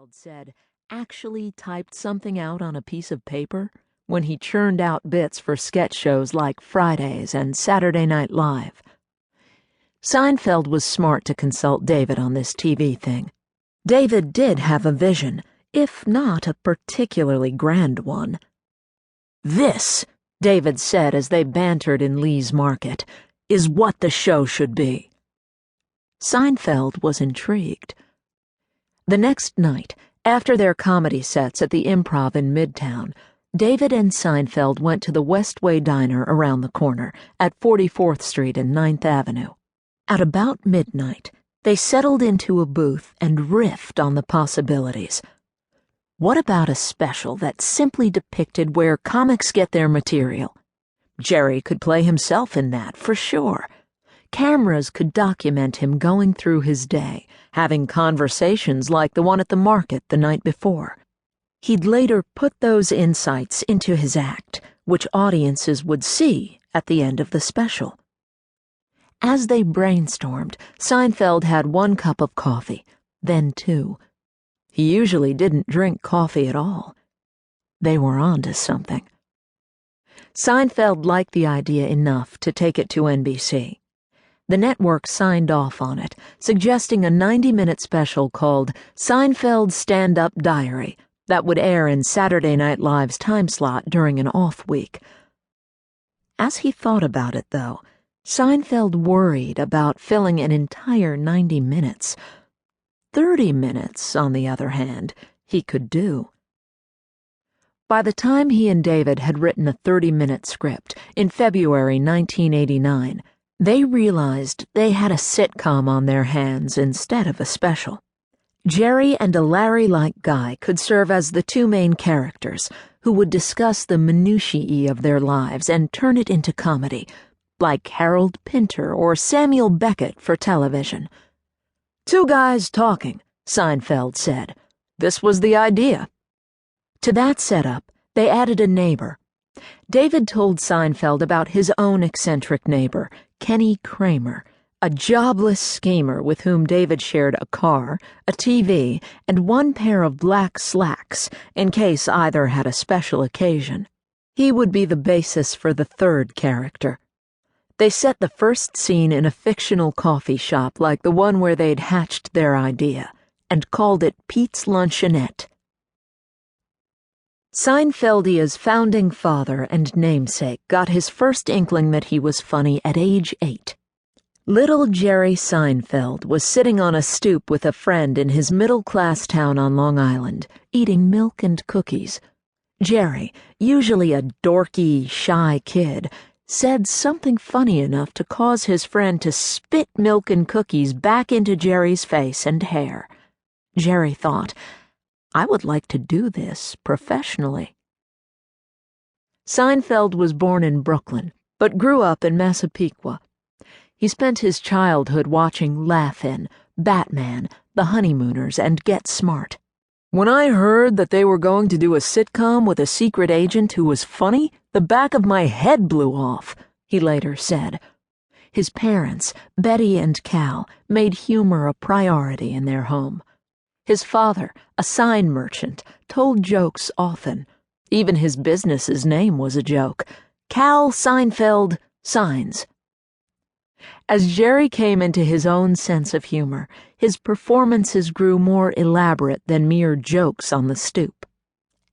Seinfeld said, actually typed something out on a piece of paper when he churned out bits for sketch shows like Fridays and Saturday Night Live. Seinfeld was smart to consult David on this TV thing. David did have a vision, if not a particularly grand one. "This," David said as they bantered in Lee's Market, "is what the show should be." Seinfeld was intrigued. The next night, after their comedy sets at the Improv in Midtown, David and Seinfeld went to the Westway Diner around the corner at 44th Street and 9th Avenue. At about midnight, they settled into a booth and riffed on the possibilities. What about a special that simply depicted where comics get their material? Jerry could play himself in that, for sure. Cameras could document him going through his day, having conversations like the one at the market the night before. He'd later put those insights into his act, which audiences would see at the end of the special. As they brainstormed, Seinfeld had 1 cup of coffee, then 2. He usually didn't drink coffee at all. They were onto something. Seinfeld liked the idea enough to take it to NBC. The network signed off on it, suggesting a 90-minute special called Seinfeld's Stand-Up Diary that would air in Saturday Night Live's time slot during an off week. As he thought about it, though, Seinfeld worried about filling an entire 90 minutes. 30 minutes, on the other hand, he could do. By the time he and David had written a 30-minute script in February 1989, they realized they had a sitcom on their hands instead of a special. Jerry and a Larry-like guy could serve as the 2 main characters, who would discuss the minutiae of their lives and turn it into comedy, like Harold Pinter or Samuel Beckett for television. 2 guys talking, Seinfeld said. This was the idea. To that setup, they added a neighbor. David told Seinfeld about his own eccentric neighbor, Kenny Kramer, a jobless schemer with whom David shared a car, a TV, and 1 pair of black slacks in case either had a special occasion. He would be the basis for the 3rd character. They set the first scene in a fictional coffee shop like the one where they'd hatched their idea, and called it Pete's Luncheonette. Seinfeldia's founding father and namesake got his first inkling that he was funny at age 8. Little Jerry Seinfeld was sitting on a stoop with a friend in his middle-class town on Long Island, eating milk and cookies. Jerry, usually a dorky, shy kid, said something funny enough to cause his friend to spit milk and cookies back into Jerry's face and hair. Jerry thought, I would like to do this professionally. Seinfeld was born in Brooklyn, but grew up in Massapequa. He spent his childhood watching Laugh-In, Batman, The Honeymooners, and Get Smart. When I heard that they were going to do a sitcom with a secret agent who was funny, the back of my head blew off, he later said. His parents, Betty and Cal, made humor a priority in their home. His father, a sign merchant, told jokes often. Even his business's name was a joke. Cal Seinfeld Signs. As Jerry came into his own sense of humor, his performances grew more elaborate than mere jokes on the stoop.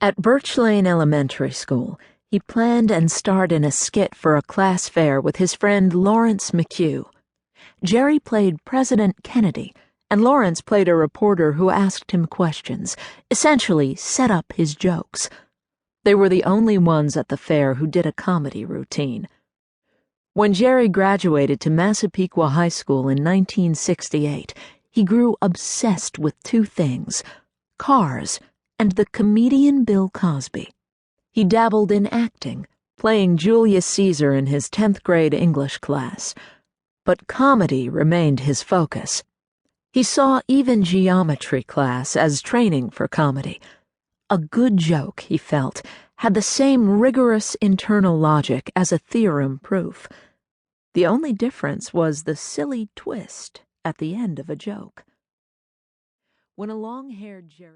At Birch Lane Elementary School, he planned and starred in a skit for a class fair with his friend Lawrence McHugh. Jerry played President Kennedy, and Lawrence played a reporter who asked him questions, essentially set up his jokes. They were the only ones at the fair who did a comedy routine. When Jerry graduated to Massapequa High School in 1968, he grew obsessed with 2 things: cars and the comedian Bill Cosby. He dabbled in acting, playing Julius Caesar in his 10th grade English class. But comedy remained his focus. He saw even geometry class as training for comedy. A good joke, he felt, had the same rigorous internal logic as a theorem proof. The only difference was the silly twist at the end of a joke. When a long-haired Jerry